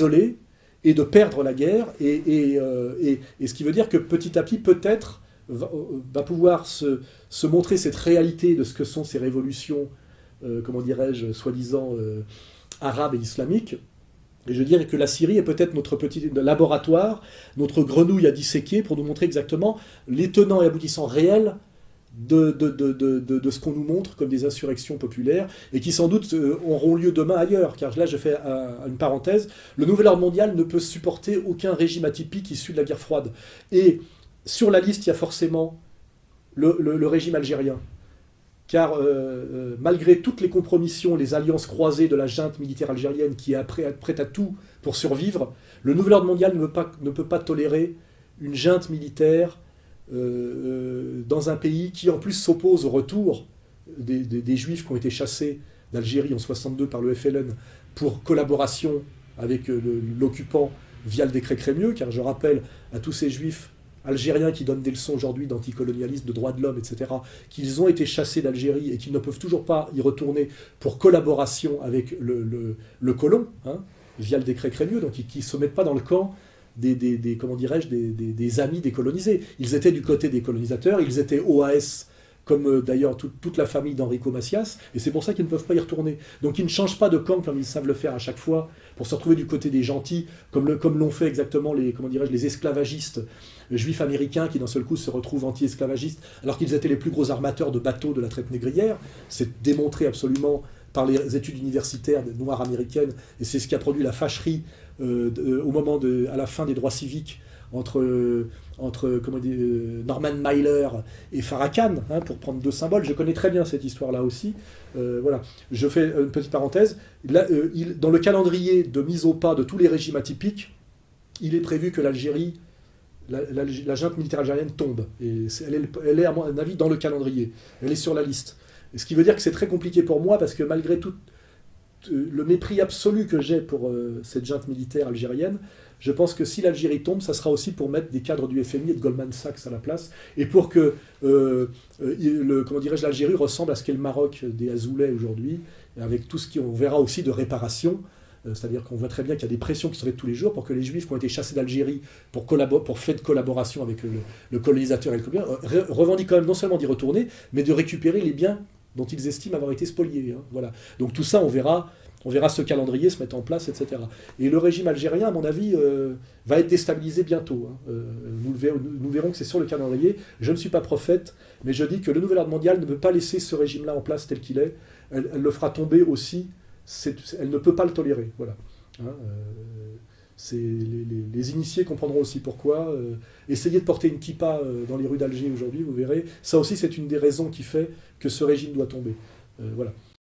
isolé et de perdre la guerre, et ce qui veut dire que petit à petit, peut-être, va pouvoir se montrer cette réalité de ce que sont ces révolutions, comment dirais-je, soi-disant arabes et islamiques. Et je dirais que la Syrie est peut-être notre petit laboratoire, notre grenouille à disséquer pour nous montrer exactement les tenants et aboutissants réels de ce qu'on nous montre comme des insurrections populaires, et qui sans doute auront lieu demain ailleurs, car là je fais une parenthèse, le nouvel ordre mondial ne peut supporter aucun régime atypique issu de la guerre froide. Et sur la liste, il y a forcément le régime algérien. Car malgré toutes les compromissions, les alliances croisées de la junte militaire algérienne qui est prête à tout pour survivre, le nouvel ordre mondial ne peut pas tolérer une junte militaire dans un pays qui en plus s'oppose au retour des juifs qui ont été chassés d'Algérie en 62 par le FLN pour collaboration avec l'occupant via le décret Crémieux, car je rappelle à tous ces juifs algériens qui donnent des leçons aujourd'hui d'anticolonialisme, de droits de l'homme, etc., qu'ils ont été chassés d'Algérie et qu'ils ne peuvent toujours pas y retourner pour collaboration avec le colon, hein, via le décret Crémieux, donc qui ne se mettent pas dans le camp comment dirais-je, des amis des colonisés. Ils étaient du côté des colonisateurs, ils étaient OAS, comme d'ailleurs toute la famille d'Enrico Macias, et c'est pour ça qu'ils ne peuvent pas y retourner. Donc ils ne changent pas de camp comme ils savent le faire à chaque fois, pour se retrouver du côté des gentils, comme l'ont fait exactement comment dirais-je, les esclavagistes juifs américains qui d'un seul coup se retrouvent anti-esclavagistes, alors qu'ils étaient les plus gros armateurs de bateaux de la traite négrière. C'est démontré absolument par les études universitaires noires américaines, et c'est ce qui a produit la fâcherie à la fin des droits civiques entre Norman Mailer et Farrakhan, hein, pour prendre deux symboles. Je connais très bien cette histoire-là aussi. Voilà. Je fais une petite parenthèse. Là, dans le calendrier de mise au pas de tous les régimes atypiques, il est prévu que l'Algérie, la junte militaire algérienne tombe. Et elle est, à mon avis, dans le calendrier. Elle est sur la liste. Et ce qui veut dire que c'est très compliqué pour moi, parce que malgré tout le mépris absolu que j'ai pour cette junte militaire algérienne, je pense que si l'Algérie tombe, ça sera aussi pour mettre des cadres du FMI et de Goldman Sachs à la place, et pour que comment dirais-je, l'Algérie ressemble à ce qu'est le Maroc des Azoulais aujourd'hui, avec tout ce qu'on verra aussi de réparation. C'est-à-dire qu'on voit très bien qu'il y a des pressions qui sont faites tous les jours pour que les Juifs qui ont été chassés d'Algérie pour fait de collaboration avec le colonisateur et le colonisateur revendiquent quand même non seulement d'y retourner, mais de récupérer les biens dont ils estiment avoir été spoliés. Hein, voilà. Donc tout ça, on verra ce calendrier se mettre en place, etc. Et le régime algérien, à mon avis, va être déstabilisé bientôt. Hein. Nous verrons que c'est sur le calendrier. Je ne suis pas prophète, mais je dis que le nouvel ordre mondial ne peut pas laisser ce régime-là en place tel qu'il est. Elle le fera tomber aussi. Elle ne peut pas le tolérer. Voilà. Hein, les initiés comprendront aussi pourquoi. Essayez de porter une kippa dans les rues d'Alger aujourd'hui, vous verrez. Ça aussi, c'est une des raisons qui fait que ce régime doit tomber. Voilà.